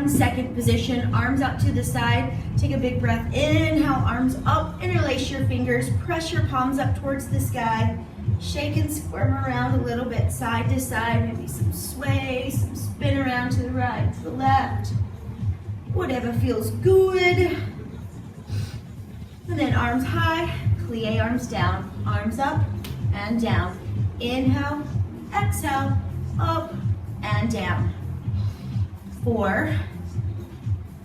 1 second position, arms out to the side. Take a big breath, inhale, arms up, interlace your fingers, press your palms up towards the sky. Shake and squirm around a little bit, side to side, maybe some sway, some spin around to the right, to the left. Whatever feels good. And then arms high, plie arms down, arms up and down. Inhale, exhale, up and down. 4,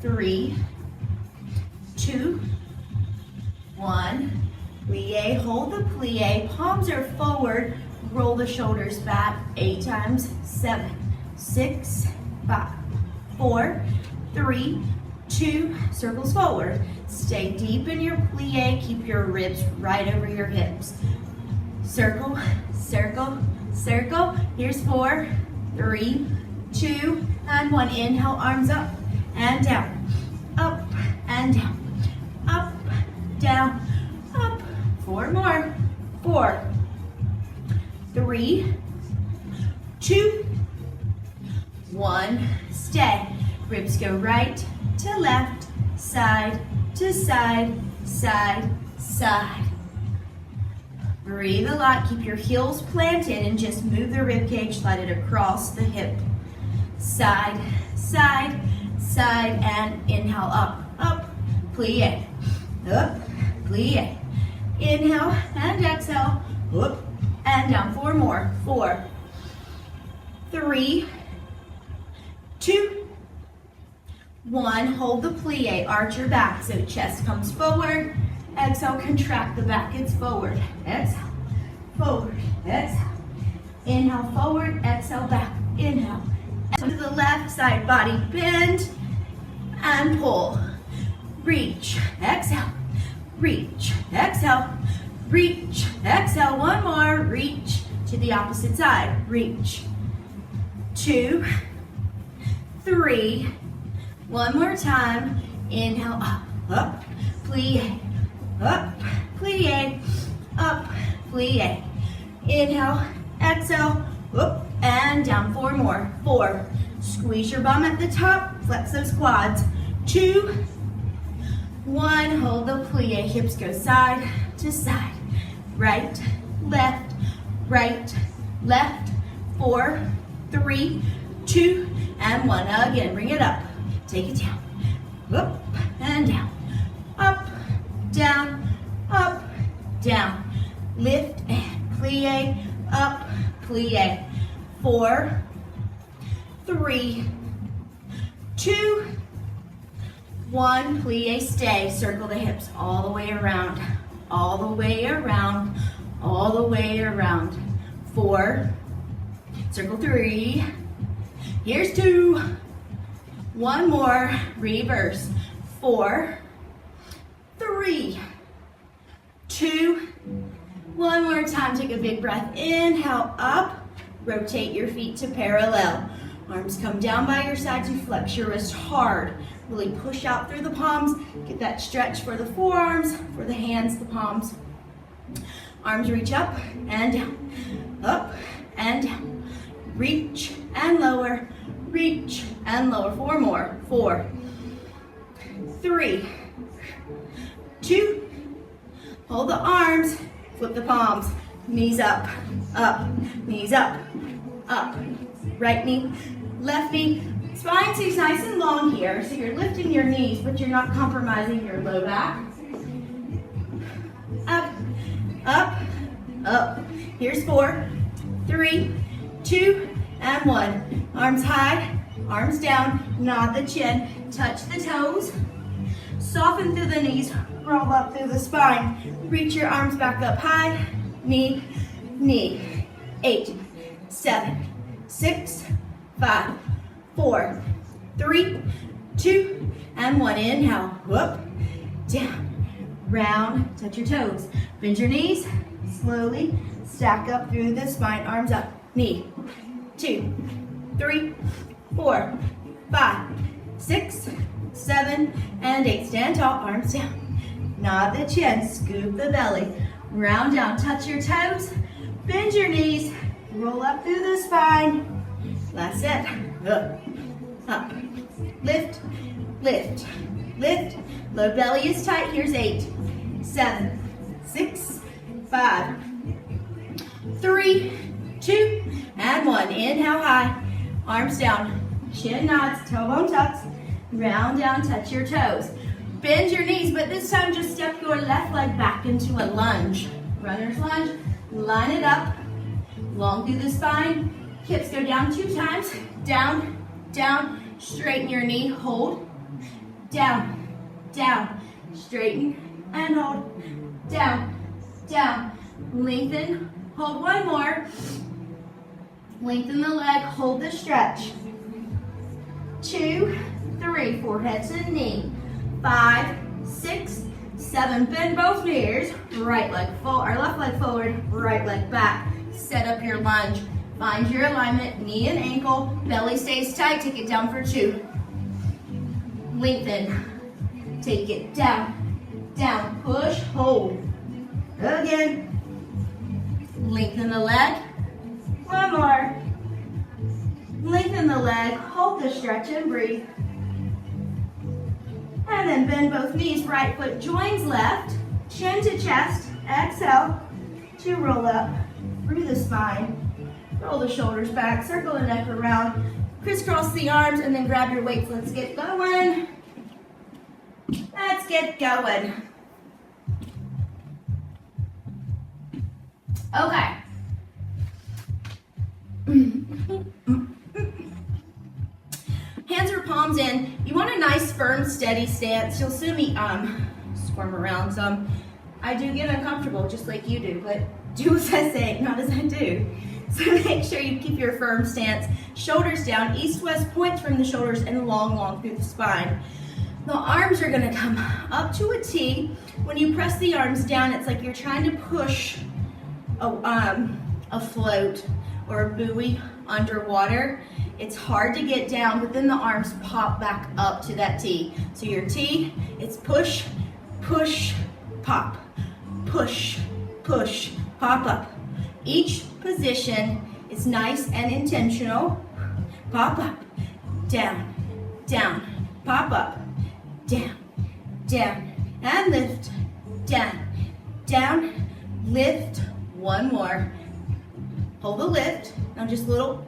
3, 2, 1. Plie, hold the plie, palms are forward, roll the shoulders back 8 times, 7, 6, 5, 4, 3, 2, circles forward. Stay deep in your plie, keep your ribs right over your hips. Circle, circle, circle. Here's 4, 3, 2, and 1. Inhale, arms up and down, up and down, up, down, up. 4 more. 4, 3, 2, 1. Stay. Ribs go right to left, side to side, side, side. Breathe a lot. Keep your heels planted and just move the rib cage, slide it across the hip. Side, side, side, and inhale, up, up, plie, up, plie. Inhale and exhale, up and down. 4 more. 4, 3, 2, 1. Hold the plie, arch your back so chest comes forward. Exhale, contract the back, it's forward. Exhale, forward, exhale. Inhale, forward, exhale, back. Inhale. To the left side, body bend and pull. Reach, exhale, reach, exhale, reach, exhale. 1 more, reach to the opposite side. Reach, 2, 3, 1 more time. Inhale, up, up, plie, up, plie, up, plie. Inhale, exhale, up and down. 4 more. 4. Squeeze your bum at the top, flex those quads. 2, 1. Hold the plie, hips go side to side. Right, left, right, left. 4, 3, 2, and 1. Again, bring it up. Take it down. Up and down. Up, down, up, down. Lift and plie, up, plie. 4, 3, 2, 1. Plie, stay. Circle the hips all the way around, all the way around, all the way around. 4, circle 3. Here's 2. 1 more. Reverse. 4, 3, 2. 1 more time. Take a big breath. Inhale, up. Rotate your feet to parallel. Arms come down by your sides. You flex your wrist hard. Really push out through the palms. Get that stretch for the forearms, for the hands, the palms. Arms reach up and down. Up and down. Reach and lower. Reach and lower. 4 more. 4, 3, 2. Hold the arms. Flip the palms. Knees up, knees up, up. Right knee, left knee. Spine stays nice and long here, so you're lifting your knees, but you're not compromising your low back. Up, up, up. Here's 4, 3, 2, and 1. Arms high, arms down, nod the chin, touch the toes. Soften through the knees, roll up through the spine. Reach your arms back up high. Knee, knee. 8, 7, 6, 5, 4, 3, 2, and 1. Inhale, up, down, round, touch your toes. Bend your knees, slowly stack up through the spine, arms up. Knee, 2, 3, 4, 5, 6, 7, and 8. Stand tall, arms down. Nod the chin, scoop the belly. Round down, touch your toes, bend your knees, roll up through the spine. Last set. Up, up, lift, lift, lift. Low belly is tight. Here's 8, 7, 6, 5, 3, 2, and 1. Inhale high, arms down, chin nods, tailbone tucks, round down, touch your toes. Bend your knees, but this time just step your left leg back into a lunge. Runner's lunge, line it up, long through the spine. Hips go down 2 times, down, down, straighten your knee, hold, down, down, straighten and hold, down, down, lengthen, hold one more, lengthen the leg, hold the stretch, 2, 3, forehead to the knee, 5, 6, 7, bend both knees, right leg forward, or left leg forward, right leg back, set up your lunge, find your alignment, knee and ankle, belly stays tight, take it down for 2, lengthen, take it down, down, push, hold, again, lengthen the leg, one more, lengthen the leg, hold the stretch and breathe, and then bend both knees, right foot joins left, chin to chest, exhale to roll up through the spine, roll the shoulders back, circle the neck around, crisscross the arms, and then grab your weights. Let's get going. Let's get going. Okay. Hands or palms in. You want a nice, firm, steady stance. You'll see me squirm around some. I do get uncomfortable just like you do, but do as I say, not as I do. So make sure you keep your firm stance. Shoulders down, east-west points from the shoulders, and long, long through the spine. The arms are gonna come up to a T. When you press the arms down, it's like you're trying to push a float or a buoy underwater. It's hard to get down, but then the arms pop back up to that T. So your T, it's push, push, pop, push, push, pop up. Each position is nice and intentional. Pop up, down, down, pop up, down, down, and lift, down, down, lift, one more. Hold the lift, now just little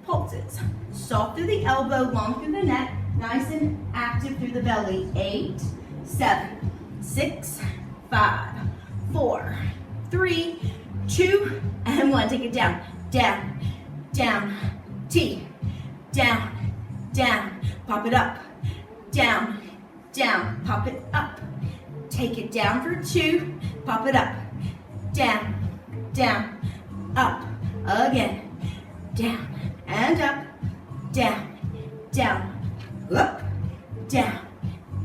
pulses. Soft through the elbow, long through the neck, nice and active through the belly. 8, 7, 6, 5, 4, 3, 2, and 1. Take it down, down, down, T, down, down, pop it up, down, down, pop it up. Take it down for 2, pop it up, down, down, up, again, down, and up, down, down, up, down,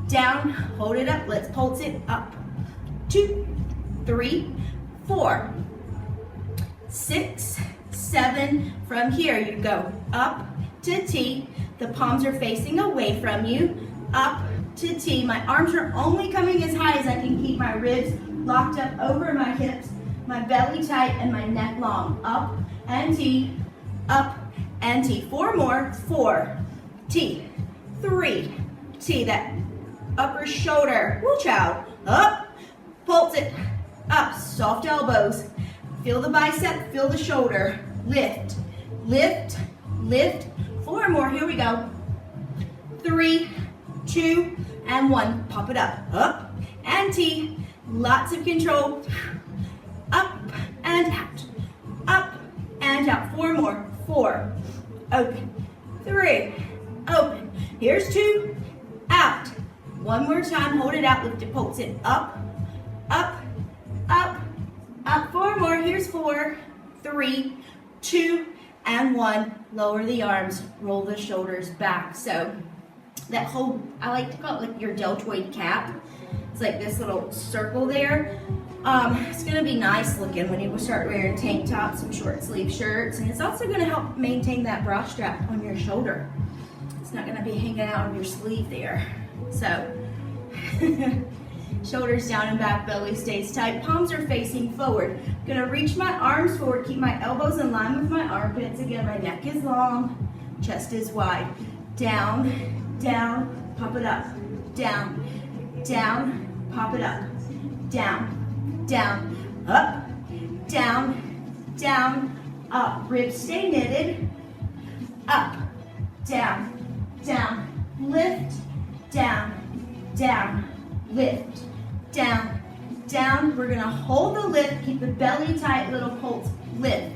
down, hold it up, let's pulse it up, 2, 3, 4, 6, 7, from here you go up to T, the palms are facing away from you, up to T, my arms are only coming as high as I can keep my ribs locked up over my hips, my belly tight and my neck long, up and T, up and T, 4 more, 4, T, 3, T, that upper shoulder, woo child, up, pulse it, up, soft elbows, feel the bicep, feel the shoulder, lift, lift, lift, 4 more, here we go, 3, 2, and 1, pop it up and T, lots of control, up and out, 4 more, 4, open, 3, open, here's 2, out, 1 more time, hold it out, lift it, pulse it, up, 4 more, here's 4, 3, 2, and 1, lower the arms, roll the shoulders back. So that whole, I like to call it like your deltoid cap. It's like this little circle there. It's gonna be nice looking when you start wearing tank tops and short sleeve shirts, and it's also gonna help maintain that bra strap on your shoulder. It's not gonna be hanging out on your sleeve there. So, shoulders down and back, belly stays tight, palms are facing forward. I'm gonna reach my arms forward, keep my elbows in line with my armpits. Again, my neck is long, chest is wide. Down, down, pop it up, down, down, pop it up, down, down, up, down, down, up. Ribs stay knitted, up, down, down, lift, down, down, lift, down, down. We're gonna hold the lift, keep the belly tight, little pulse, lift.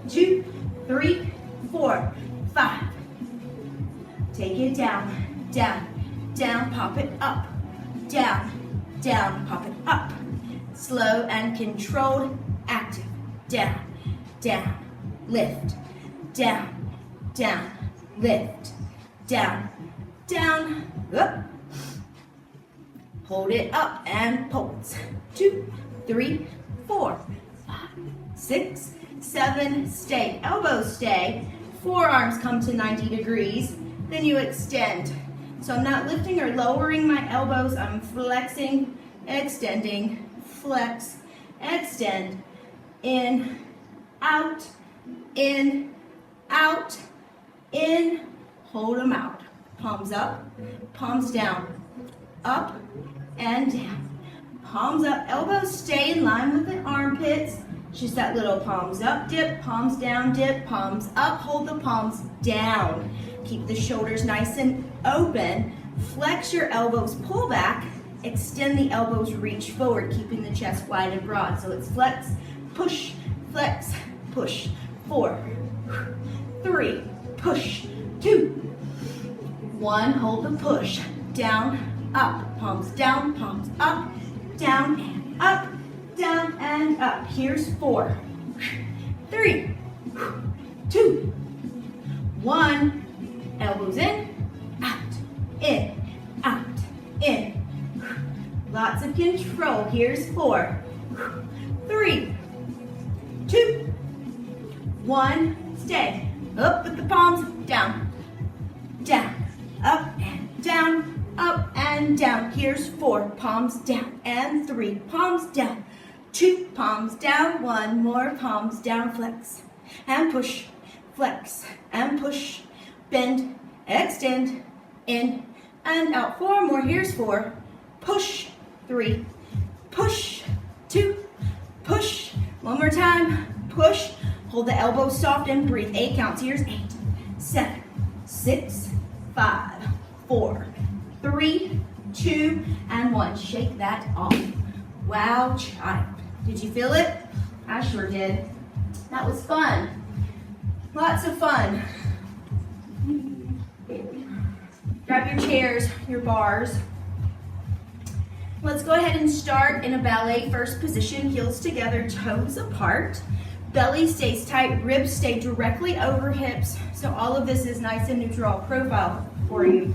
2, 3, 4, 5. Take it down, down, down, pop it up, down, down, pop it up. Slow and controlled, active, down, down, lift, down, down, lift, down, down, up. Hold it up and pulse. 2, 3, 4, 5, 6, 7, stay. Elbows stay. Forearms come to 90 degrees. Then you extend. So I'm not lifting or lowering my elbows. I'm flexing, extending, flex, extend, in, out, in, out, in, hold them out. Palms up, palms down, up and down. Palms up, elbows stay in line with the armpits. Just that little palms up, dip, palms down, dip, palms up, hold the palms down. Keep the shoulders nice and open. Flex your elbows, pull back, extend the elbows, reach forward, keeping the chest wide and broad. So it's flex, push, flex, push. 4, 3, push, 2, 1, hold the push. Down, up, palms down, palms up, down and up, down and up. Here's 4, 3, 2, 1. Elbows in, out, in, out, in. Lots of control. Here's 4, 3, 2, 1. Stay. Up with the palms, down, down, up and down, up and down. Here's 4, palms down, and 3, palms down, 2, palms down, 1 more, palms down, flex, and push, flex, and push, bend, extend, in, and out. 4 more, here's 4, push, 3, push, 2, push, 1 more time, push, hold the elbows soft and breathe. 8 counts, here's 8, 7, 6, 5, 4, 3, 2, and 1. Shake that off. Wow, child. Did you feel it? I sure did. That was fun. Lots of fun. Grab your chairs, your bars. Let's go ahead and start in a ballet first position, heels together, toes apart. Belly stays tight, ribs stay directly over hips, so all of this is nice and neutral profile for you.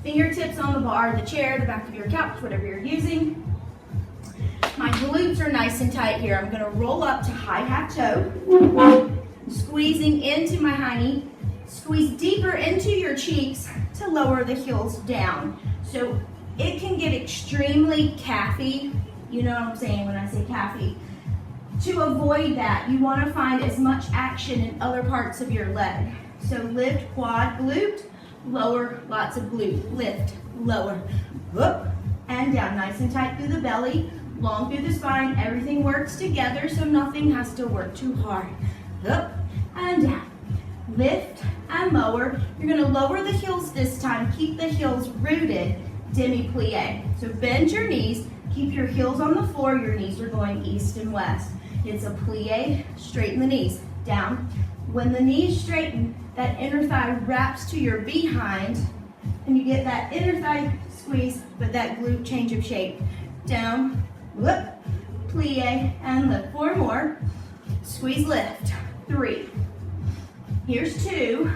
Fingertips on the bar, the chair, the back of your couch, whatever you're using. My glutes are nice and tight here. I'm going to roll up to high half toe, squeezing into my high knee. Squeeze deeper into your cheeks to lower the heels down. So it can get extremely calfy. You know what I'm saying when I say calfy. To avoid that, you want to find as much action in other parts of your leg. So lift quad glute, lower lots of glute. Lift, lower, up and down. Nice and tight through the belly, long through the spine. Everything works together so nothing has to work too hard. Up and down. Lift and lower. You're going to lower the heels this time. Keep the heels rooted. Demi-plie. So bend your knees. Keep your heels on the floor. Your knees are going east and west. It's a plie. Straighten the knees. Down. When the knees straighten, that inner thigh wraps to your behind, and you get that inner thigh squeeze, but that glute change of shape. Down, whoop, plie, and lift. 4 more. Squeeze, lift. 3. Here's 2.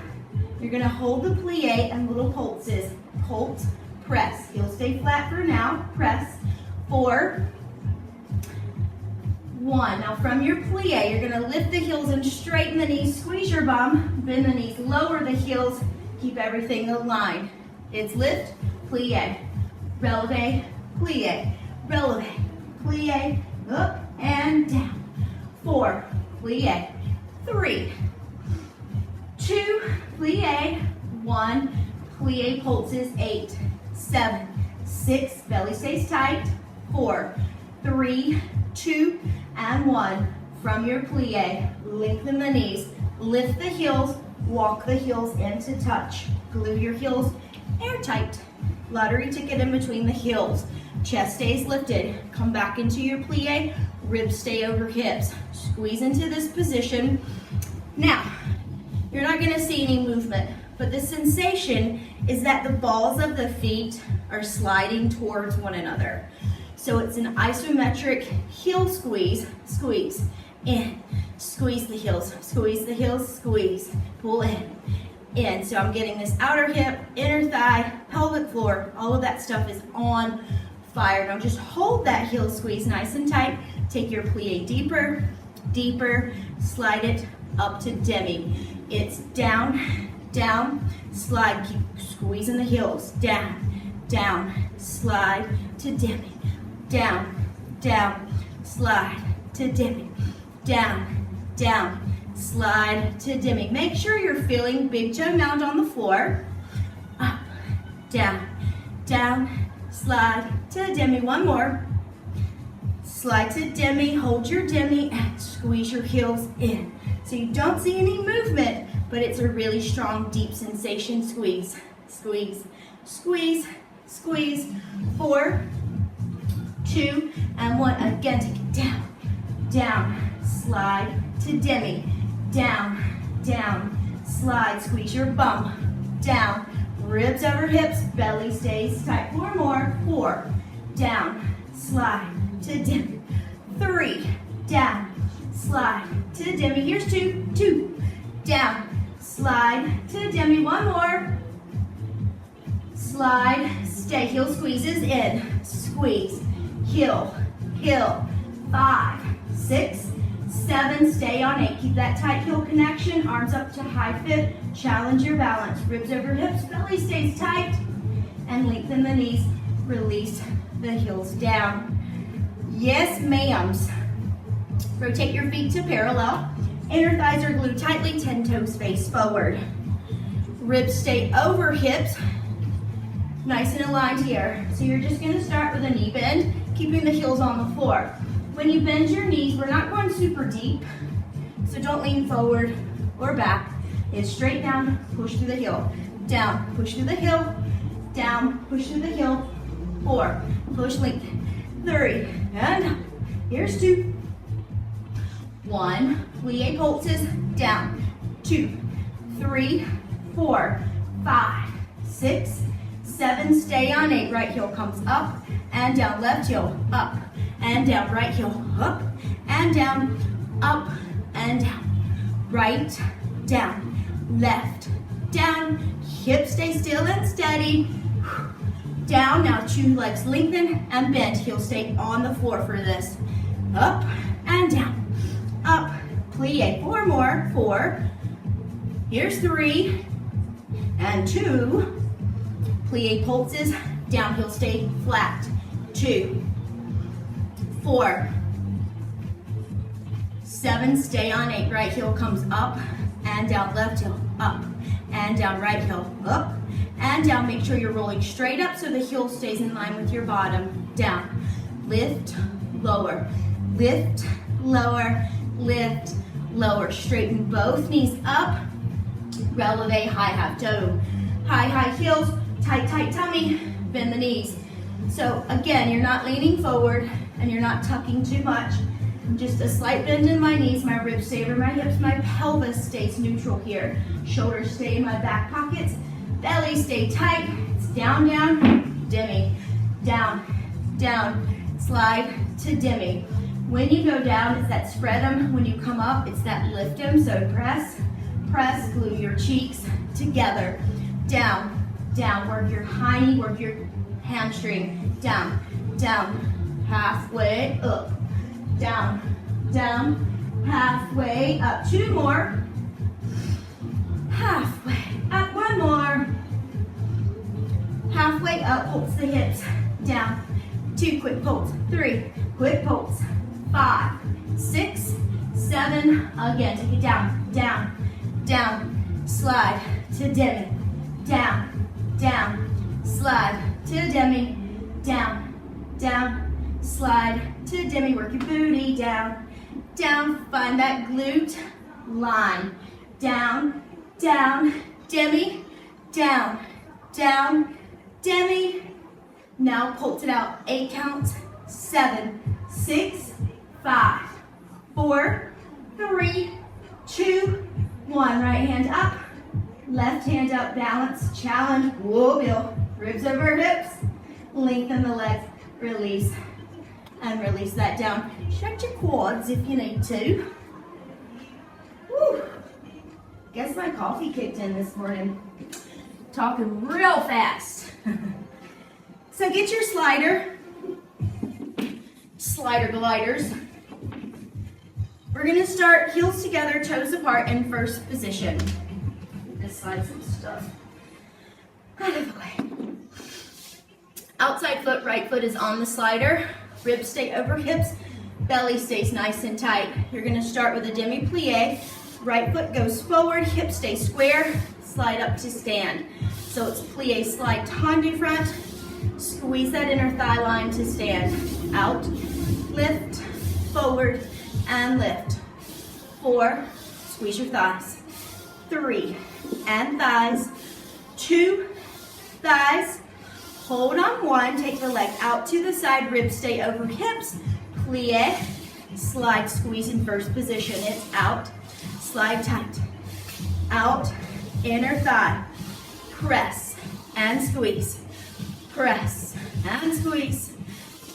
You're going to hold the plie and little pulses. Pulse, press. Heels stay flat for now. Press. 4. 1. Now from your plie, you're going to lift the heels and straighten the knees. Squeeze your bum. Bend the knees. Lower the heels. Keep everything aligned. It's lift, plie, releve, plie, releve, plie, up and down. 4. Plie. 3. 2, plie, 1, plie pulses, 8, 7, 6, belly stays tight, 4, 3, 2, and 1. From your plie, lengthen the knees, lift the heels, walk the heels into touch. Glue your heels airtight. Lottery ticket in between the heels. Chest stays lifted. Come back into your plie, ribs stay over hips. Squeeze into this position. Now, you're not gonna see any movement, but the sensation is that the balls of the feet are sliding towards one another. So it's an isometric heel squeeze, squeeze, in, squeeze the heels, squeeze, pull in. So I'm getting this outer hip, inner thigh, pelvic floor, all of that stuff is on fire. Now just hold that heel squeeze nice and tight. Take your plie deeper, deeper, slide it up to demi. It's down, down, slide, keep squeezing the heels, down, down, slide to demi, down, down, slide to demi, down, down, slide to demi. Make sure you're feeling big toe mound on the floor. Up, down, down, slide to demi. One more. Slide to demi, hold your demi, and squeeze your heels in. So you don't see any movement, but it's a really strong, deep sensation. Squeeze, squeeze, squeeze, squeeze. 4, 2, and 1. Again, take it down, down, slide to demi, down, down, slide, squeeze your bum, down, ribs over hips, belly stays tight. 4 more. 4, down, slide to demi. 3, down, slide to demi. Here's 2, 2, down, slide to demi. 1 more. Slide, stay, heel squeezes in, squeeze, heel, heel. 5, 6, 7, stay on 8. Keep that tight heel connection, arms up to high fit, challenge your balance. Ribs over hips, belly stays tight, and lengthen the knees, release the heels down. Yes, ma'ams. Rotate your feet to parallel. Inner thighs are glued tightly, 10 toes face forward. Ribs stay over hips, nice and aligned here. So you're just gonna start with a knee bend, keeping the heels on the floor. When you bend your knees, we're not going super deep, so don't lean forward or back. It's straight down, push through the heel. Down, push through the heel. Down, push through the heel. 4, push, lengthen. 3, and up. Here's 2. 1, plie pulses, down. 2, 3, 4, 5, 6, 7, stay on 8. Right heel comes up and down. Left heel up and down. Right heel up and down. Up and down. Right, down. Left, down. Hips stay still and steady. Down. Now 2 legs lengthen and bend. Heels stay on the floor for this. Up and down. Up. Plie. 4 more. 4. Here's 3 and 2. Plie pulses, down, heel stay flat. 2, 4, 7, stay on 8. Right heel comes up and down. Left heel up and down. Right heel up and down. Make sure you're rolling straight up so the heel stays in line with your bottom. Down. Lift, lower. Lift, lower. Lift, lower. Straighten both knees up. Releve, high half toe. High, high heels. Tight, tight tummy, bend the knees. So again, you're not leaning forward and you're not tucking too much. Just a slight bend in my knees, my ribs stay over my hips, my pelvis stays neutral here. Shoulders stay in my back pockets, belly stay tight. It's down, down, demi, down, down, slide to demi. When you go down, it's that spread them. When you come up, it's that lift them. So press, press, glue your cheeks together. Down, down, work your high knee, work your hamstring. Down, down, halfway up. Down, down, halfway up. 2 more. Halfway up. 1 more. Halfway up, pulse the hips. Down. 2 quick pulse. 3 quick pulse. 5, 6, 7. Again, take it down, down, down. Slide to demi. Down, down, slide to demi, down, down, slide to demi, work your booty, down, down, find that glute line, down, down, demi, down, down, demi. Now pulse it out, 8 counts, 7, 6, 5, 4, 3, 2, 1. Right hand up, left hand up, balance, challenge, whoa, Bill. Ribs over hips, lengthen the legs, release, and release that down. Stretch your quads if you need to. Woo. Guess my coffee kicked in this morning. Talking real fast. So get your slider gliders. We're gonna start heels together, toes apart in first position. Just slide some stuff out of the way. Outside foot, right foot is on the slider. Ribs stay over hips, belly stays nice and tight. You're gonna start with a demi-plie. Right foot goes forward, hips stay square, slide up to stand. So it's plie, slide, tendu front. Squeeze that inner thigh line to stand. Out, lift, forward, and lift. 4, squeeze your thighs. 3, and thighs. 2, thighs. Hold on 1, take the leg out to the side, ribs stay over hips. Plie, slide, squeeze in first position. It's out, slide tight. Out, inner thigh. Press and squeeze. Press and squeeze.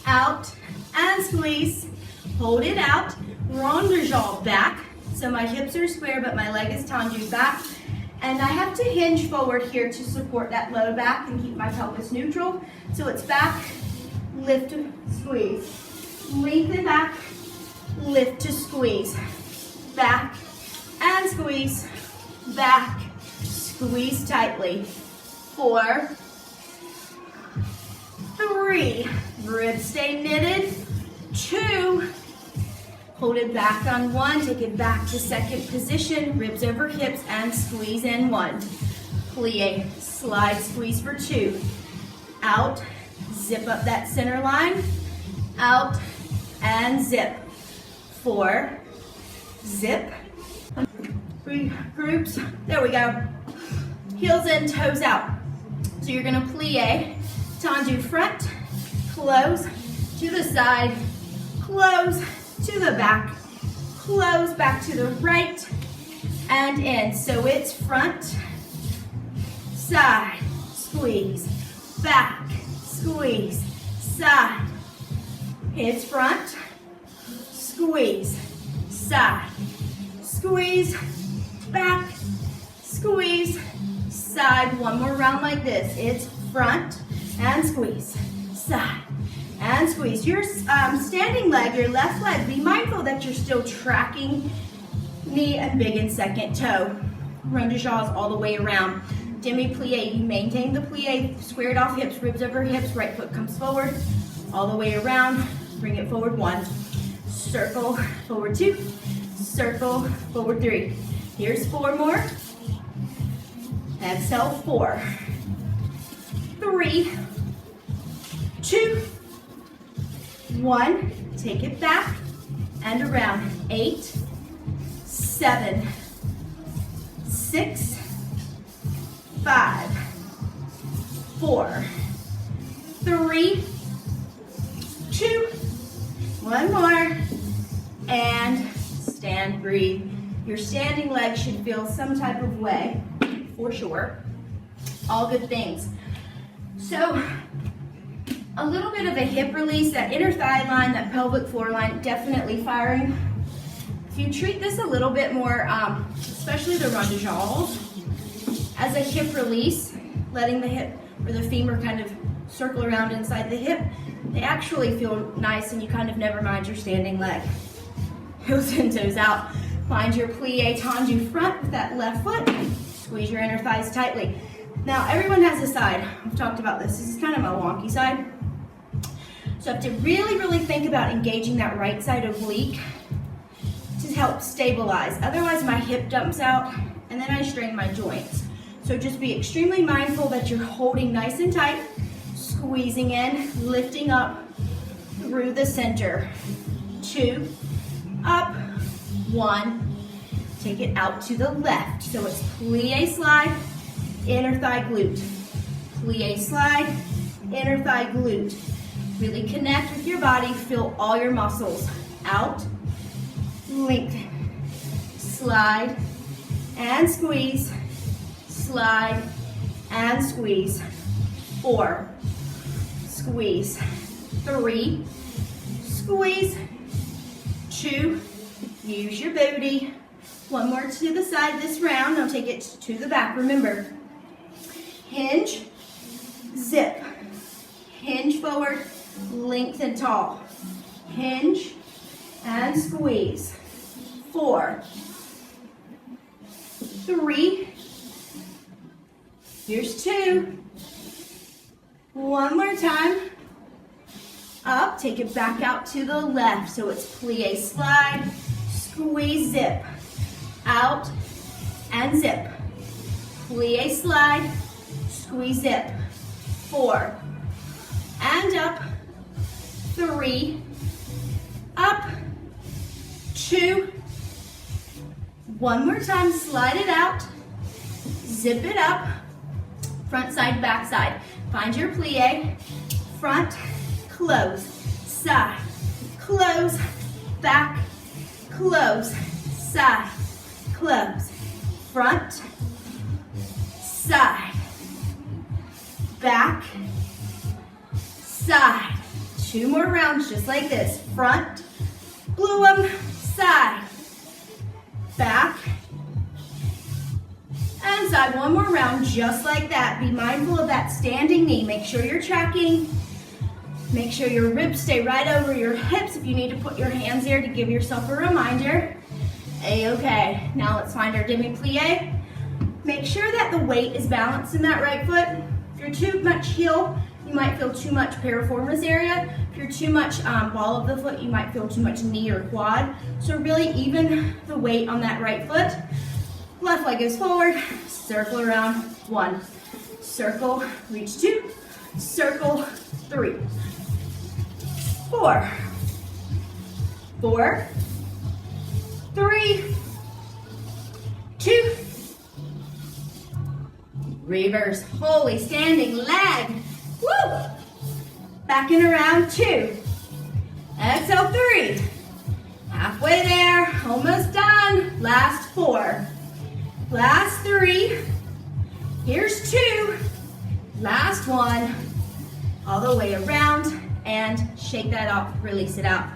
Out and squeeze. Hold it out. Ronde-jaw back. So my hips are square, but my leg is tendu back. And I have to hinge forward here to support that low back and keep my pelvis neutral. So it's back, lift, squeeze. Lengthen back, lift to squeeze. Back and squeeze. Back, squeeze tightly. 4, 3, ribs stay knitted. 2, hold it back on 1, take it back to second position, ribs over hips and squeeze in 1. Plie, slide, squeeze for 2. Out, zip up that center line. Out and zip. 4, zip. Groups, there we go. Heels in, toes out. So you're gonna plie, tendu front, close to the side, close to the back, close back to the right, and in. So it's front, side, squeeze, back, squeeze, side. It's front, squeeze, side, squeeze, back, squeeze, side. One more round like this. It's front and squeeze, side and squeeze. Your standing leg, your left leg, be mindful that you're still tracking knee and big and second toe. Ronde-jaws all the way around. Demi-plie, you maintain the plie, squared off hips, ribs over hips, right foot comes forward, all the way around, bring it forward 1, circle, forward 2, circle, forward 3. Here's 4 more. Exhale, 4, 3, 2, 1. Take it back and around. 8, 7, 6, 5, 4, 3, 2, 1 more, and stand, breathe. Your standing leg should feel some type of way, for sure. All good things. So, a little bit of a hip release, that inner thigh line, that pelvic floor line, definitely firing. If you treat this a little bit more, especially the ronde-jaws, as a hip release, letting the hip or the femur kind of circle around inside the hip, they actually feel nice and you kind of never mind your standing leg. Heels in, toes out. Find your plie tendu front with that left foot. Squeeze your inner thighs tightly. Now, everyone has a side. I've talked about this. This is kind of my wonky side. So I have to really, really think about engaging that right side oblique to help stabilize. Otherwise, my hip dumps out and then I strain my joints. So just be extremely mindful that you're holding nice and tight. Squeezing in, lifting up through the center. 2, up, 1. Take it out to the left. So it's plie slide, inner thigh glute. Plie slide, inner thigh glute. Really connect with your body, feel all your muscles. Out, lengthen, slide, and squeeze, slide, and squeeze. 4, squeeze. 3, squeeze. 2, use your booty. 1 more to the side this round. Now take it to the back. Remember, hinge, zip. Hinge forward, lengthen tall. Hinge and squeeze. 4, 3, here's 2. 1 more time. Up, take it back out to the left. So it's plie slide, squeeze, zip. Out and zip. Plie slide, squeeze, zip. 4, and up. 3, up. 2. 1 more time, slide it out. Zip it up. Front side, back side. Find your plie. Front, close, side, close, back, close, side, close, front, side, back, side. 2 more rounds just like this. Front, glue 'em, side, back, and side. 1 more round just like that. Be mindful of that standing knee. Make sure you're tracking. Make sure your ribs stay right over your hips. If you need to put your hands there to give yourself a reminder. A-okay. Now let's find our demi-plie. Make sure that the weight is balanced in that right foot. If you're too much heel, you might feel too much piriformis area. If you're too much ball of the foot, you might feel too much knee or quad. So really even the weight on that right foot. Left leg goes forward, circle around, 1. Circle, reach 2, circle, 3. 4, 4, 3, 2, reverse, holy standing leg, woo! Back and around, 2, exhale, 3, halfway there, almost done, last 4, last 3, here's 2, last 1, all the way around, and shake that off, release it out.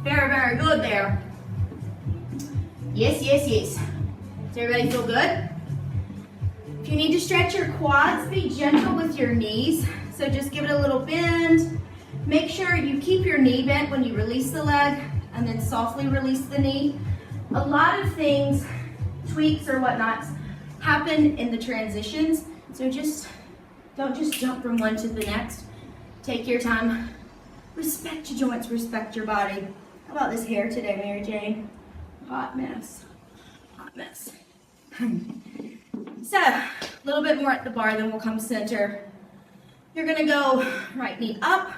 Very, very good there. Yes, yes, yes. Does everybody feel good? If you need to stretch your quads, be gentle with your knees. So just give it a little bend. Make sure you keep your knee bent when you release the leg, and then softly release the knee. A lot of things, tweaks or whatnots, happen in the transitions. So don't just jump from one to the next. Take your time. Respect your joints, respect your body. How about this hair today, Mary Jane? Hot mess, hot mess. So, a little bit more at the bar, then we'll come center. You're gonna go right knee up,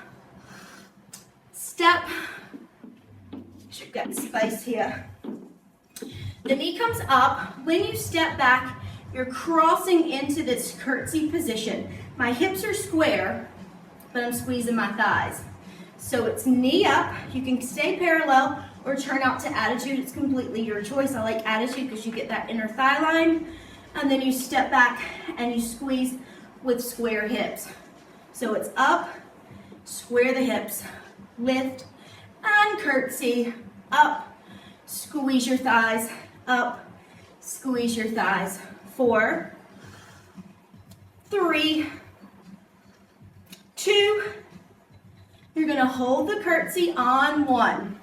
step. Should get space here. The knee comes up. When you step back, you're crossing into this curtsy position. My hips are square, but I'm squeezing my thighs. So it's knee up. You can stay parallel or turn out to attitude. It's completely your choice. I like attitude because you get that inner thigh line. And then you step back and you squeeze with square hips. So it's up, square the hips, lift, and curtsy, up, squeeze your thighs, up, squeeze your thighs. 4, 3, 2, you're gonna hold the curtsy on 1.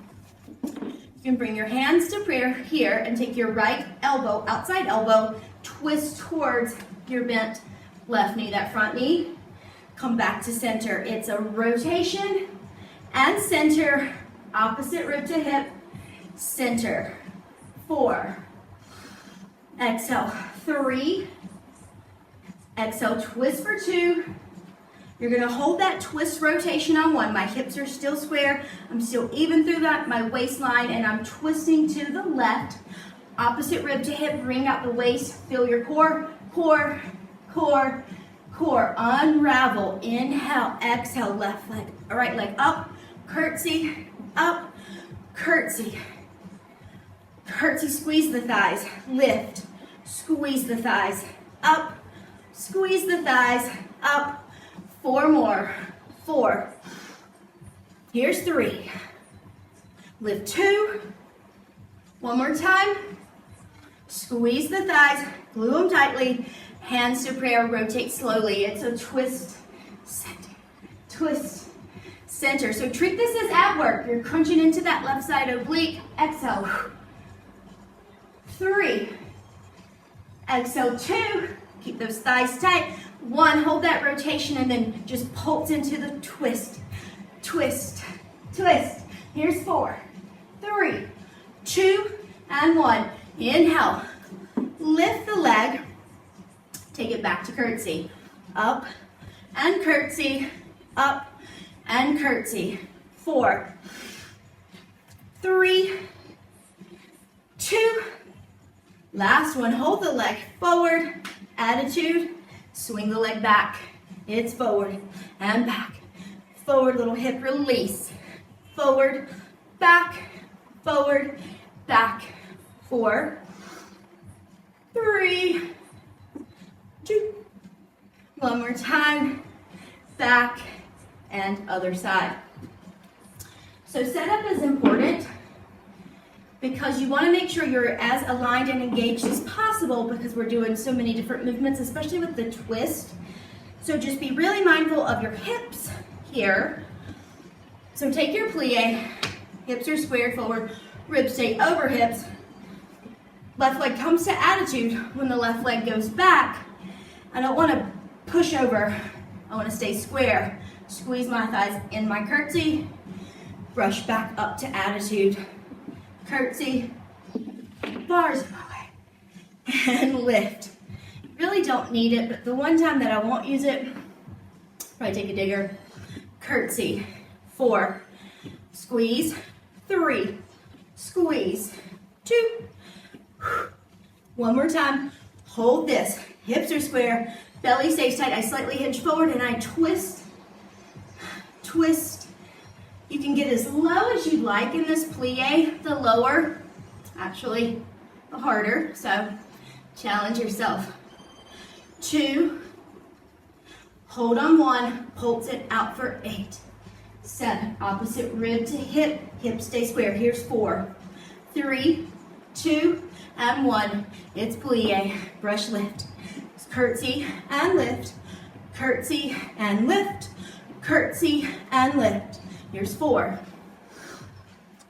You can bring your hands to prayer here and take your right elbow, outside elbow, twist towards your bent left knee, that front knee. Come back to center. It's a rotation and center, opposite rib to hip, center. 4, exhale, 3, exhale, twist for 2. You're gonna hold that twist rotation on one. My hips are still square. I'm still even through my waistline, and I'm twisting to the left. Opposite rib to hip, bring out the waist. Feel your core, core, core, core. Unravel, inhale, exhale, left leg, right leg up, curtsy, up, curtsy. Curtsy, squeeze the thighs, lift, squeeze the thighs, up, squeeze the thighs, up. 4 more, 4. Here's 3. Lift 2. One more time. Squeeze the thighs, glue them tightly. Hands to prayer, rotate slowly. It's a twist, center, twist, center. So treat this as ab work. You're crunching into that left side oblique. Exhale. 3. Exhale, 2. Keep those thighs tight. 1, hold that rotation and then just pulse into the twist, twist, twist. Here's 4, 3, 2, and 1. Inhale, lift the leg, take it back to curtsy. Up and curtsy, up and curtsy. 4, 3, 2, last one. Hold the leg forward, attitude. Swing the leg back. It's forward and back. Forward, little hip release. Forward, back, 4, 3, 2. One more time. Back and other side. So setup is important because you want to make sure you're as aligned and engaged as possible because we're doing so many different movements, especially with the twist. So just be really mindful of your hips here. So take your plie, hips are squared forward, ribs stay over hips. Left leg comes to attitude when the left leg goes back. I don't want to push over, I want to stay square. Squeeze my thighs in my curtsy, brush back up to attitude. Curtsy, bars away, and lift. Really don't need it, but the one time that I won't use it, probably take a digger. Curtsy, 4, squeeze, 3, squeeze, 2. One more time, hold this. Hips are square, belly stays tight. I slightly hinge forward and I twist, twist. You can get as low as you'd like in this plie. The lower, actually, the harder. So challenge yourself. 2, hold on 1, pulse it out for 8, 7, opposite rib to hip, hip stay square. Here's 4, 3, 2, and 1. It's plie, brush lift. Curtsy and lift, curtsy and lift, curtsy and lift. Here's 4,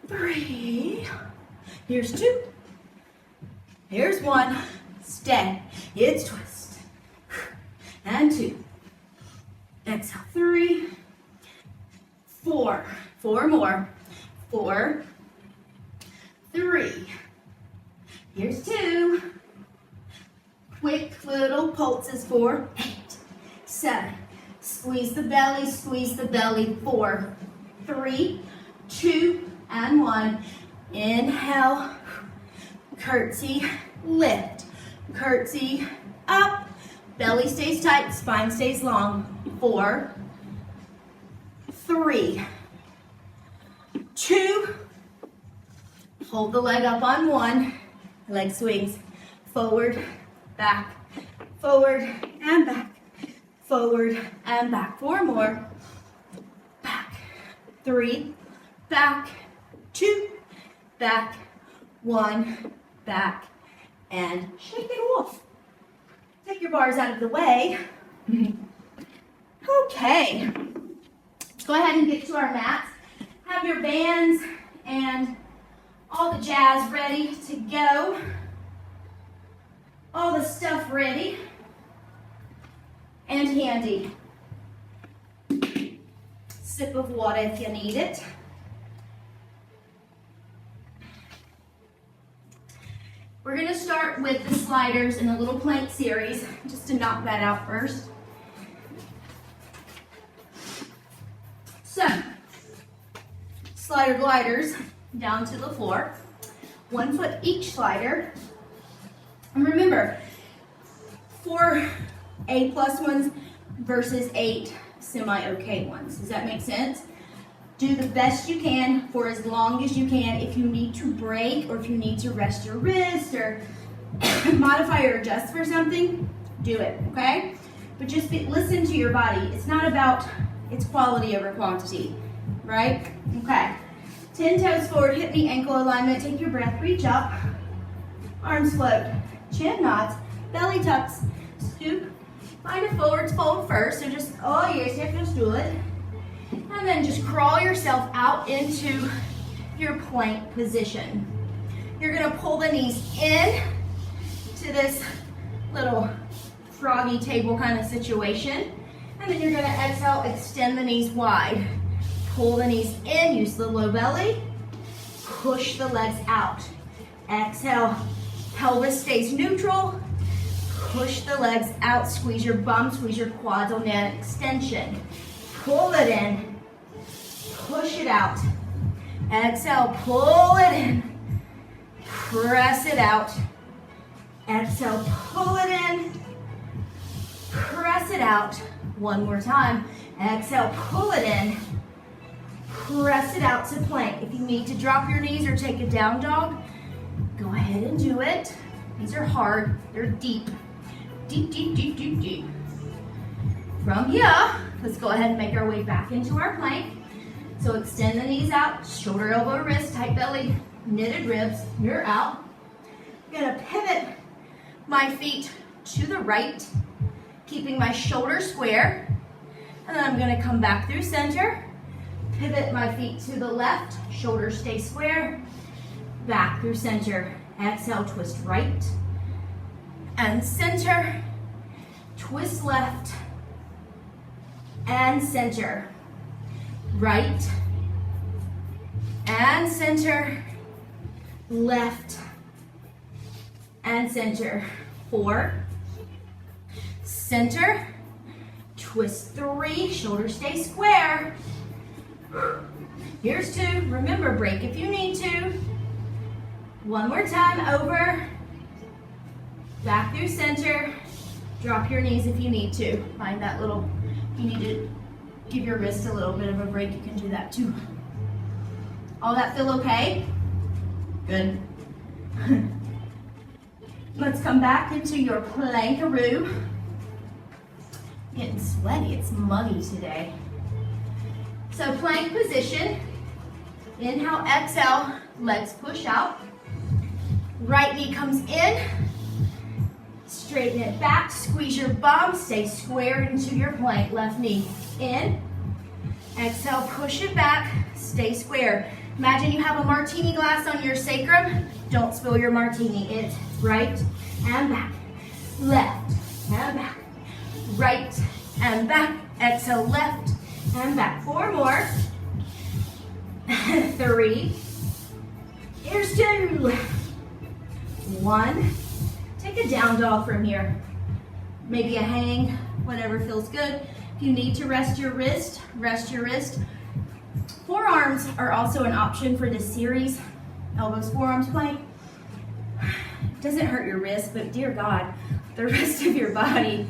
3, here's 2, here's 1, stay, it's twist, and 2, exhale, 3, 4, 4 more, 4, 3, here's 2, quick little pulses for 8, 7, squeeze the belly, 4, 3, 2, and 1. Inhale, curtsy, lift, curtsy, up, belly stays tight, spine stays long. 4, 3, 2, hold the leg up on 1, leg swings, forward, back, forward, and back, forward, and back. 4 more. Back, 3, back, 2, back, 1, back, and shake it off. Take your bars out of the way. Okay, let's go ahead and get to our mats. Have your bands and all the jazz ready to go. All the stuff ready and handy. Sip of water if you need it. We're going to start with the sliders in a little plank series, just to knock that out first. So, slider gliders down to the floor. 1 foot each slider. And remember, 4 A+ ones versus 8 semi-okay ones. Does that make sense? Do the best you can for as long as you can. If you need to break or if you need to rest your wrist or modify or adjust for something, do it, okay? But just listen to your body. It's not about its quality over quantity, right? Okay. 10 toes forward, hip knee ankle alignment. Take your breath, reach up. Arms float, chin nods, belly tucks, scoop. Find a forward fold first, so just, oh yes, just do it. And then just crawl yourself out into your plank position. You're gonna pull the knees in to this little froggy table kind of situation. And then you're gonna exhale, extend the knees wide. Pull the knees in, use the low belly. Push the legs out. Exhale, pelvis stays neutral. Push the legs out, squeeze your bum, squeeze your quads on that extension. Pull it in, push it out. Exhale, pull it in, press it out. Exhale, pull it in, press it out. One more time. Exhale, pull it in, press it out to plank. If you need to drop your knees or take a down dog, go ahead and do it. These are hard, they're deep. Deep, deep, deep, deep, deep. From here, let's go ahead and make our way back into our plank. So extend the knees out, shoulder, elbow, wrist, tight belly, knitted ribs. You're out. I'm gonna pivot my feet to the right, keeping my shoulders square. And then I'm gonna come back through center, pivot my feet to the left, shoulders stay square, back through center. Exhale, twist right and center, twist left and center, right and center, left and center. 4, center, twist 3, shoulders stay square. Here's 2, remember break if you need to. One more time, over, back through center, drop your knees if you need to. Find that little, if you need to give your wrist a little bit of a break, you can do that too. All that feel okay? Good. Let's come back into your plankaroo. Getting sweaty, it's muggy today. So plank position, inhale, exhale, legs push out. Right knee comes in, straighten it back, squeeze your bum, stay square into your plank. Left knee in, exhale, push it back, stay square. Imagine you have a martini glass on your sacrum. Don't spill your martini. It's right and back, left and back, right and back. Exhale, left and back. 4 more. 3. Here's 2. 1. Take a down dog from here. Maybe a hang, whatever feels good. If you need to rest your wrist, rest your wrist. Forearms are also an option for this series. Elbows, forearms plank. Doesn't hurt your wrist, but dear God, the rest of your body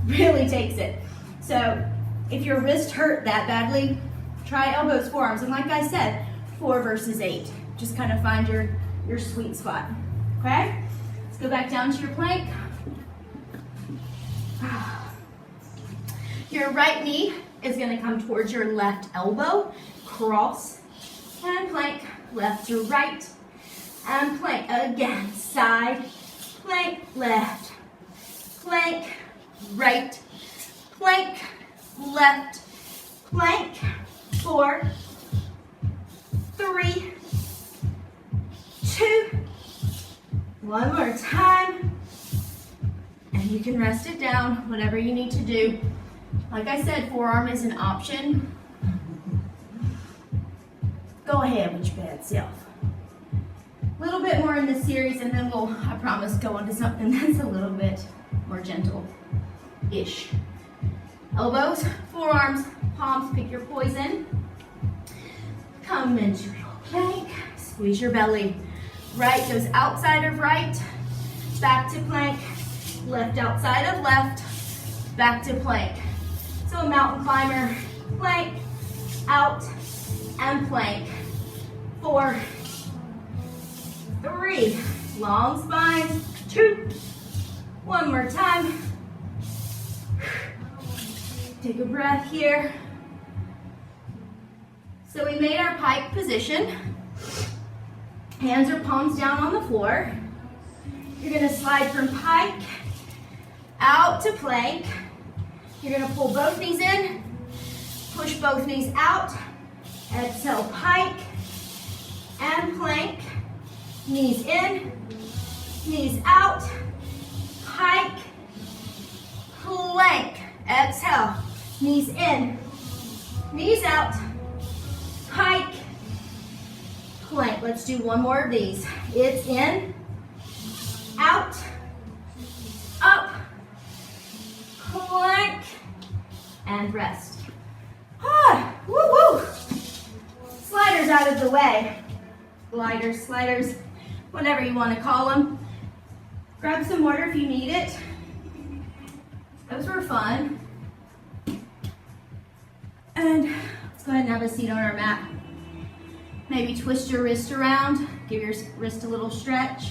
really takes it. So if your wrist hurt that badly, try elbows, forearms. And like I said, 4 versus 8. Just kind of find your sweet spot, okay? Let's go back down to your plank. Your right knee is gonna come towards your left elbow, cross, and plank, left to right, and plank again, side, plank, left, plank, right, plank, left, plank, 4, 3, 2, one more time, and you can rest it down, whatever you need to do. Like I said, forearm is an option. Go ahead with your bad self. A little bit more in this series, and then we'll, I promise, go on to something that's a little bit more gentle-ish. Elbows, forearms, palms, pick your poison. Come into your plank. Squeeze your belly. Right goes outside of right. Back to plank. Left outside of left. Back to plank. So a mountain climber. Plank. Out. And plank. 4, 3. Long spine. 2. One more time. Take a breath here. So we made our pike position. Hands or palms down on the floor. You're going to slide from pike out to plank. You're going to pull both knees in, push both knees out. Exhale, pike and plank. Knees in, knees out, pike, plank. Exhale, knees in, knees out, pike, plank. Let's do one more of these. It's in, out, up, plank, and rest. Woo woo. Sliders out of the way. Gliders, sliders, whatever you want to call them. Grab some water if you need it. Those were fun. And let's go ahead and have a seat on our mat. Maybe twist your wrist around. Give your wrist a little stretch.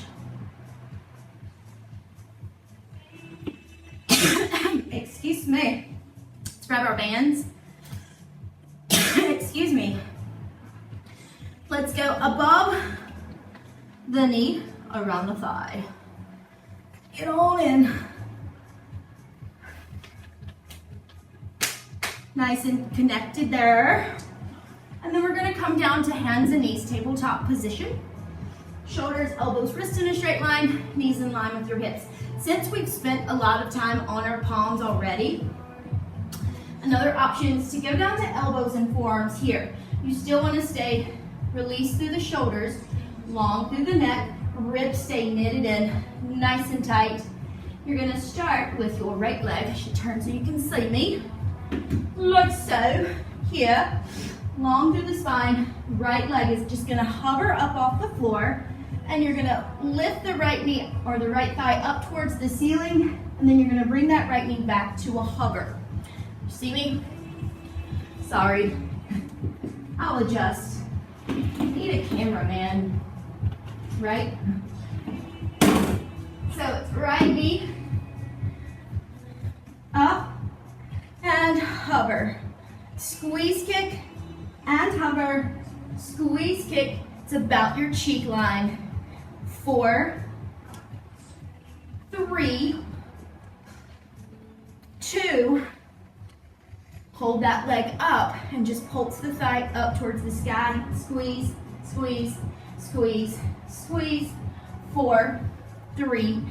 Excuse me. Let's grab our bands. Excuse me. Let's go above the knee, around the thigh. Get on in. Nice and connected there. And then we're gonna come down to hands and knees, tabletop position. Shoulders, elbows, wrists in a straight line, knees in line with your hips. Since we've spent a lot of time on our palms already, another option is to go down to elbows and forearms here. You still wanna stay released through the shoulders, long through the neck, ribs stay knitted in, nice and tight. You're gonna start with your right leg. I should turn so you can see me. Like so, here, long through the spine, right leg is just gonna hover up off the floor, and you're gonna lift the right knee or the right thigh up towards the ceiling, and then you're gonna bring that right knee back to a hover. You see me? Sorry, I'll adjust. Need a cameraman, right? So it's right knee, up, and hover. Squeeze kick and hover. Squeeze kick. It's about your cheek line. 4, 3, 2. Hold that leg up and just pulse the thigh up towards the sky. Squeeze, squeeze, squeeze, squeeze. 4, 3,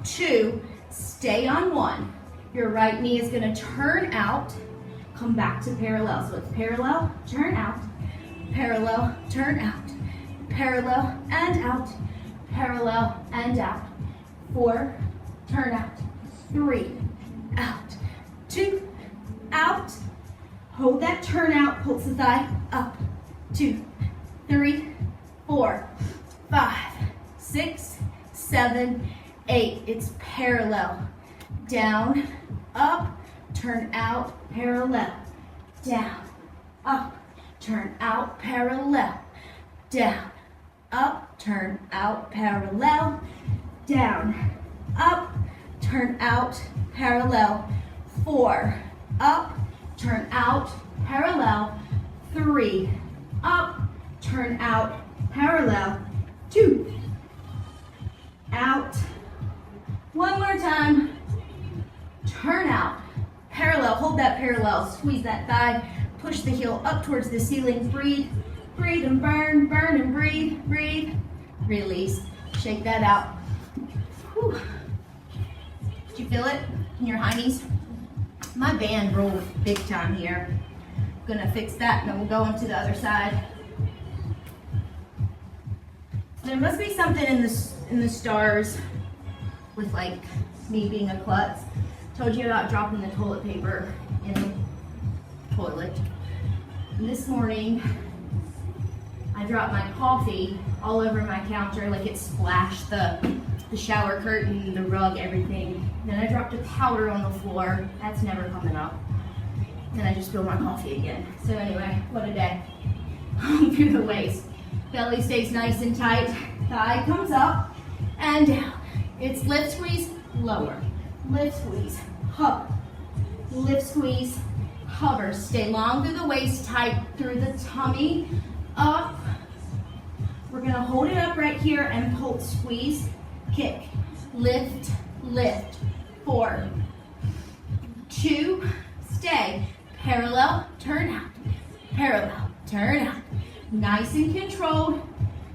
2. Stay on 1. Your right knee is going to turn out, come back to parallel. So it's parallel, turn out, parallel, turn out, parallel and out, parallel and out. 4, turn out. 3, out. 2, out. Hold that turn out, pulse the thigh up. 2, 3, 4, 5, 6, 7, 8. It's parallel. Down, up, turn out, parallel. Down, up, turn out, parallel. Down, up, turn out, parallel. Down, up, turn out, parallel. 4, up, turn out, parallel. 3, up, turn out, parallel. 2, out. One more time. Turn out, parallel, hold that parallel, squeeze that thigh, push the heel up towards the ceiling, breathe, breathe and burn, burn and breathe, breathe, release, shake that out. Whew. Did you feel it in your hindies? My band rolled big time here. Gonna fix that and then we'll go on to the other side. There must be something in the stars with like me being a klutz. Told you about dropping the toilet paper in the toilet. And this morning, I dropped my coffee all over my counter, like it splashed the shower curtain, the rug, everything. Then I dropped a powder on the floor. That's never coming up. Then I just spilled my coffee again. So anyway, what a day. Through the waist. Belly stays nice and tight. Thigh comes up and down. It's lift, squeeze, lower. Lift, squeeze, hover. Lift, squeeze, hover. Stay long through the waist, tight through the tummy, up. We're gonna hold it up right here and pull, squeeze, kick, lift, lift. 4, 2, stay. Parallel, turn out. Parallel, turn out. Nice and controlled.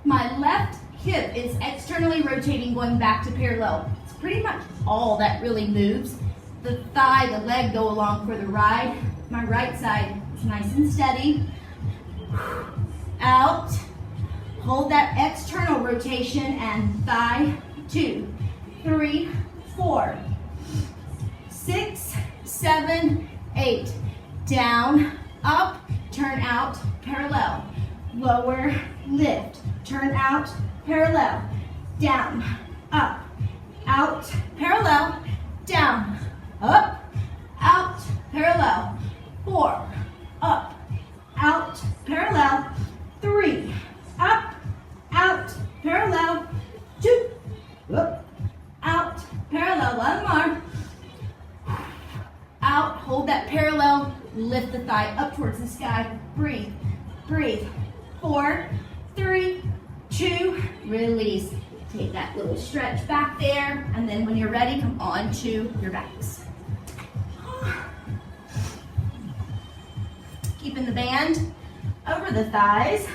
My left hip is externally rotating, going back to parallel. It's pretty much all that really moves. The thigh, the leg go along for the ride. My right side is nice and steady. Out. Hold that external rotation and thigh. 2, 3, 4, 6, 7, 8. Down, up, turn out, parallel. Lower, lift, turn out, parallel. Down, up, out, parallel, down, up, out, parallel. 4, up, out, parallel. 3, up, out, parallel. 2, up, out, parallel. One more. Out, hold that parallel, lift the thigh up towards the sky. Breathe, breathe. 4, 3, 2, release. Take that little stretch back there, and then when you're ready, come on to your backs. Keeping the band over the thighs.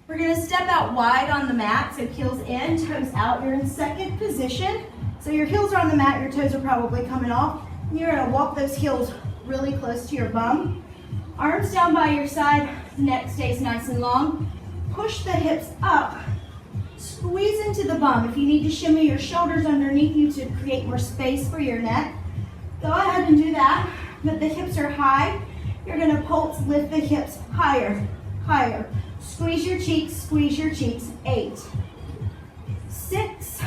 We're gonna step out wide on the mat, so heels in, toes out. You're in second position. So your heels are on the mat, your toes are probably coming off. You're gonna walk those heels really close to your bum. Arms down by your side, neck stays nice and long. Push the hips up, squeeze into the bum. If you need to shimmy your shoulders underneath you to create more space for your neck, go ahead and do that. But the hips are high. You're gonna pulse, lift the hips higher, higher. Squeeze your cheeks, squeeze your cheeks. 8, 6,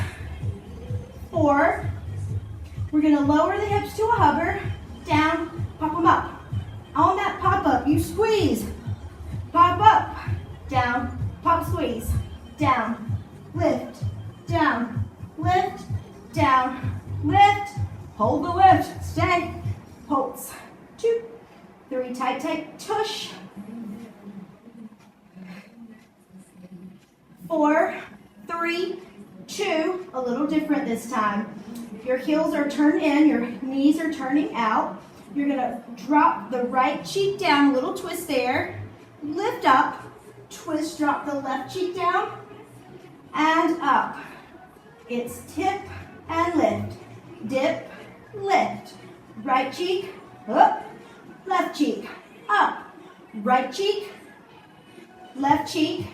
4. We're gonna lower the hips to a hover, down, pop them up. On that pop up, you squeeze, pop up, down, pop, squeeze, down, lift, down, lift, down, lift, hold the lift, stay, pulse. 2, 3, tight, tight, tush. 4, 3, 2, a little different this time. Your heels are turned in, your knees are turning out. You're gonna drop the right cheek down, a little twist there. Lift up, twist, drop the left cheek down, and up. It's tip and lift, dip, lift. Right cheek, up, left cheek, up. Right cheek, left cheek,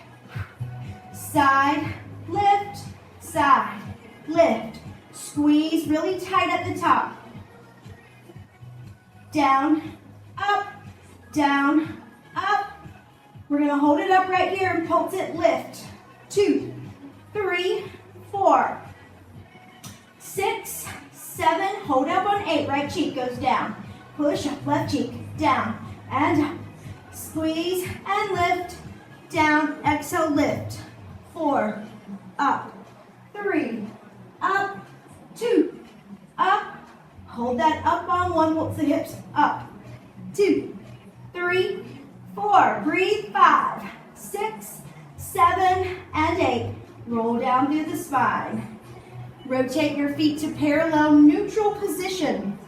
side, lift, side, lift. Squeeze really tight at the top. Down, up, down, up. We're gonna hold it up right here and pulse it, lift. 2, 3, 4, 6, 7, hold up on 8, right cheek goes down. Push up, left cheek, down, and up. Squeeze and lift, down, exhale, lift. 4, up, 3, up, 2, up. Hold that up on 1, walk the hips up. 2, 3, 4, breathe. 5, 6, 7, and 8. Roll down through the spine. Rotate your feet to parallel neutral position.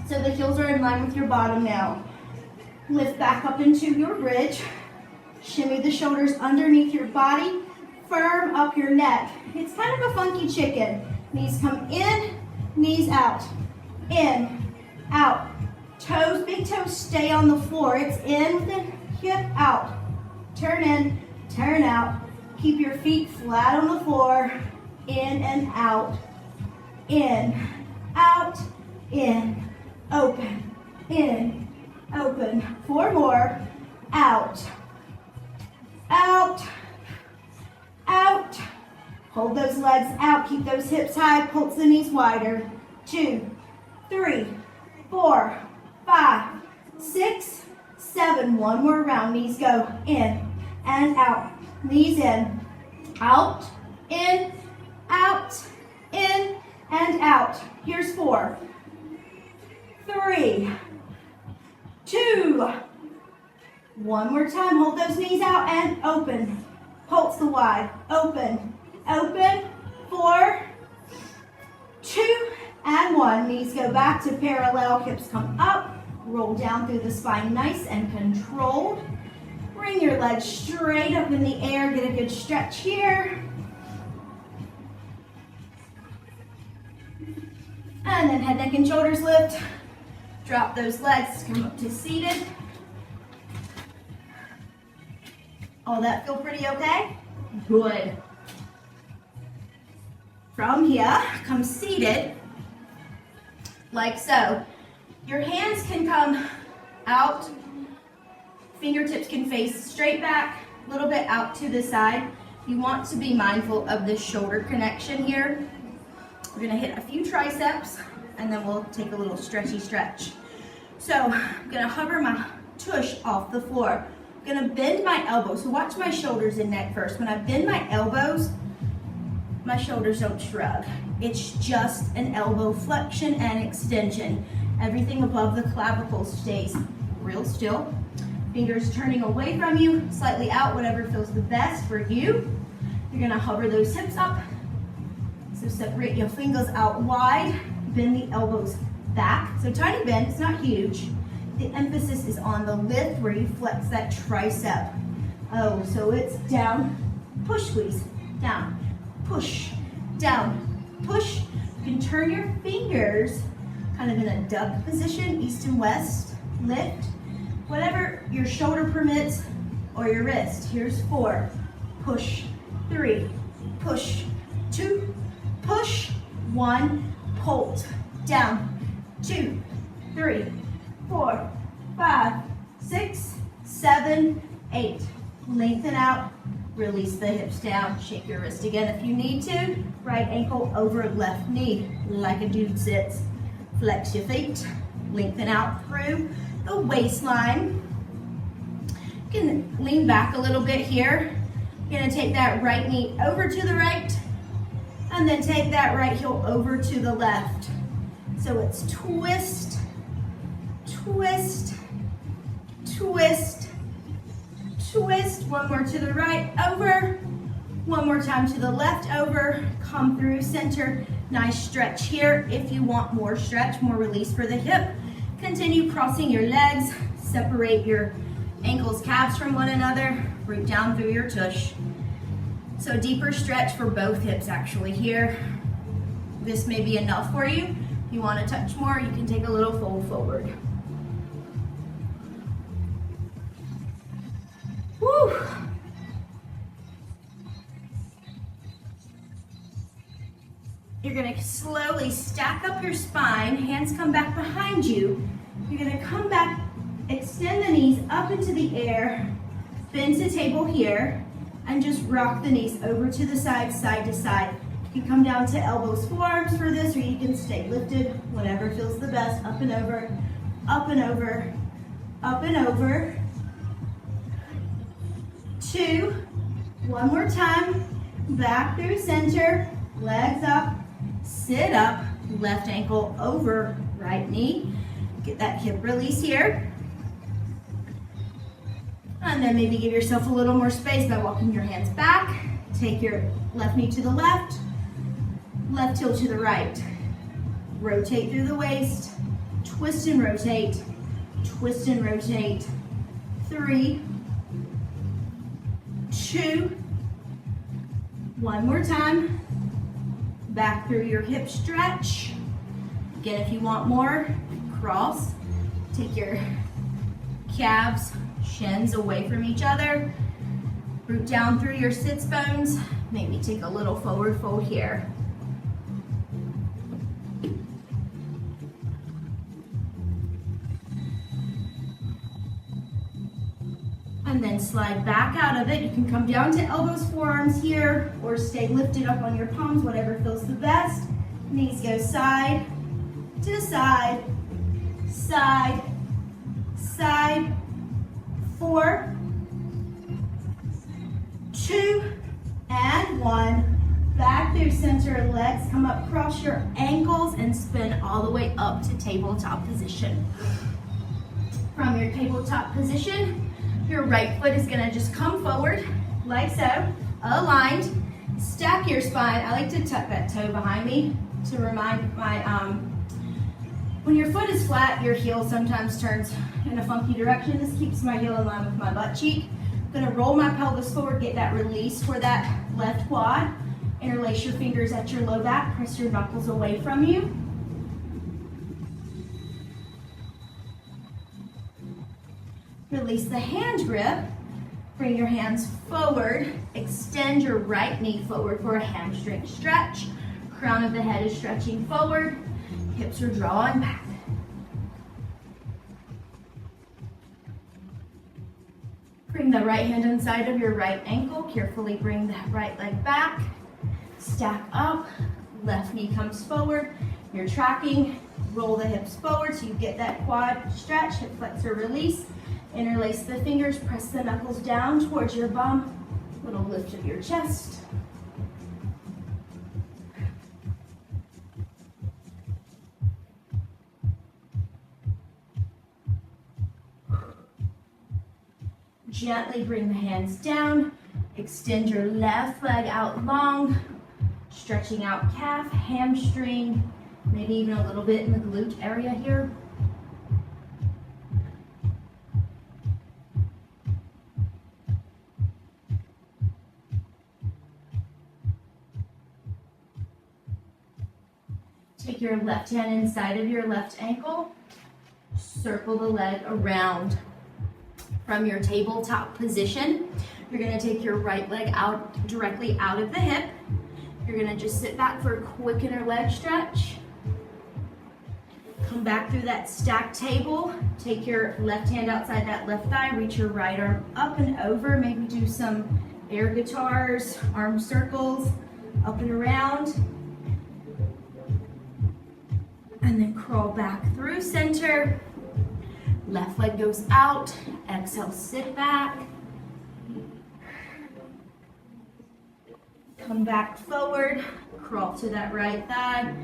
So the heels are in line with your bottom now. Lift back up into your bridge. Shimmy the shoulders underneath your body. Firm up your neck. It's kind of a funky chicken. Knees come in, knees out. In, out. Toes, big toes stay on the floor. It's in with the hip out. Turn in, turn out. Keep your feet flat on the floor. In and out. In, out, in, open, in, open. 4 more. Out, out, out. Hold those legs out, keep those hips high, pulse the knees wider. 2, 3, 4, 5, 6, 7. One more round, knees go in and out. Knees in, out, in, and out. Here's 4, 3, 2. One more time, hold those knees out and open. Pulse the wide, open, open. 4, 2, and 1. Knees go back to parallel, hips come up, roll down through the spine, nice and controlled. Bring your legs straight up in the air, get a good stretch here. And then head, neck, and shoulders lift. Drop those legs, come up to seated. All that feel pretty okay? Good. From here, come seated, like so. Your hands can come out, fingertips can face straight back, a little bit out to the side. You want to be mindful of the shoulder connection here. We're gonna hit a few triceps, and then we'll take a little stretchy stretch. So I'm gonna hover my tush off the floor. I'm gonna bend my elbows, so watch my shoulders and neck first. When I bend my elbows, my shoulders don't shrug. It's just an elbow flexion and extension. Everything above the clavicle stays real still. Fingers turning away from you, slightly out, whatever feels the best for you. You're gonna hover those hips up. So separate your fingers out wide, bend the elbows back. So tiny bend, it's not huge. The emphasis is on the lift where you flex that tricep. Oh, so it's down, push, squeeze, down, push, down, push. You can turn your fingers kind of in a duck position, east and west, lift. Whatever your shoulder permits or your wrist. Here's 4, push, 3, push, 2, push, 1, hold, down, 2, 3, 4, 5, 6, 7, 8. Lengthen out, release the hips down, shake your wrist again if you need to. Right ankle over left knee, like a dude sits. Flex your feet, lengthen out through the waistline. You can lean back a little bit here. You're gonna take that right knee over to the right, and then take that right heel over to the left. So it's twist, twist, twist, twist. One more to the right, over. One more time to the left, over. Come through center. Nice stretch here. If you want more stretch, more release for the hip, continue crossing your legs. Separate your ankles, calves from one another. Root down through your tush. So deeper stretch for both hips actually here. This may be enough for you. If you want to touch more, you can take a little fold forward. Woo! You're gonna slowly stack up your spine, hands come back behind you. You're gonna come back, extend the knees up into the air, bend to table here, and just rock the knees over to the side, side to side. You can come down to elbows, forearms for this, or you can stay lifted, whatever feels the best. Up and over, up and over, up and over. 2, one more time, back through center, legs up, sit up, left ankle over right knee. Get that hip release here. And then maybe give yourself a little more space by walking your hands back. Take your left knee to the left heel to the right. Rotate through the waist, twist and rotate, twist and rotate. 3, 2, one more time. Back through your hip stretch. Again, if you want more, cross. Take your calves, shins away from each other. Root down through your sits bones. Maybe take a little forward fold here. and then slide back out of it. You can come down to elbows, forearms here, or stay lifted up on your palms, whatever feels the best. Knees go side to side, side, side. 4, 2, and 1. Back through center, legs come up, cross your ankles, and spin all the way up to tabletop position. From your tabletop position, your right foot is gonna just come forward, like so, aligned. Stack your spine. I like to tuck that toe behind me to remind my, when your foot is flat, your heel sometimes turns in a funky direction. This keeps my heel in line with my butt cheek. I'm gonna roll my pelvis forward, get that release for that left quad. Interlace your fingers at your low back, press your knuckles away from you. Release the hand grip. Bring your hands forward. Extend your right knee forward for a hamstring stretch. Crown of the head is stretching forward. Hips are drawing back. Bring the right hand inside of your right ankle. Carefully bring that right leg back. Stack up. Left knee comes forward. You're tracking. Roll the hips forward so you get that quad stretch. Hip flexor release. Interlace the fingers. Press the knuckles down towards your bum. Little lift of your chest. Gently bring the hands down. Extend your left leg out long. Stretching out calf, hamstring, maybe even a little bit in the glute area here. Take your left hand inside of your left ankle. Circle the leg around. From your tabletop position, you're going to take your right leg out directly out of the hip. You're going to just sit back for a quick inner leg stretch. Come back through that stacked table. Take your left hand outside that left thigh. Reach your right arm up and over. Maybe do some air guitars, arm circles, up and around. And then crawl back through center. Left leg goes out. Exhale, sit back. Come back forward. Crawl to that right thigh.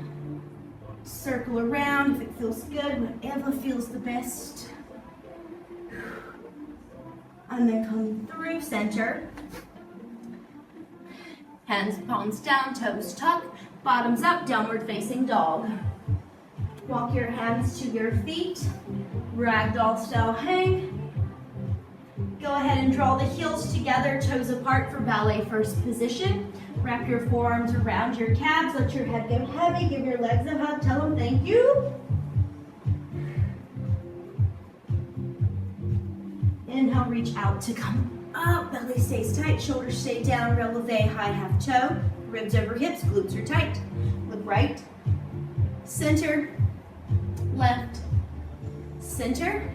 Circle around if it feels good, whatever feels the best. And then come through center. Hands, palms down, toes tuck, bottoms up, downward facing dog. Walk your hands to your feet. Ragdoll style hang. Go ahead and draw the heels together, toes apart for ballet first position. Wrap your forearms around your calves. Let your head go heavy. Give your legs a hug. Tell them thank you. Inhale, reach out to come up. Belly stays tight. Shoulders stay down. Releve, high half toe. Ribs over hips. Glutes are tight. Look right. Center. Left. Center.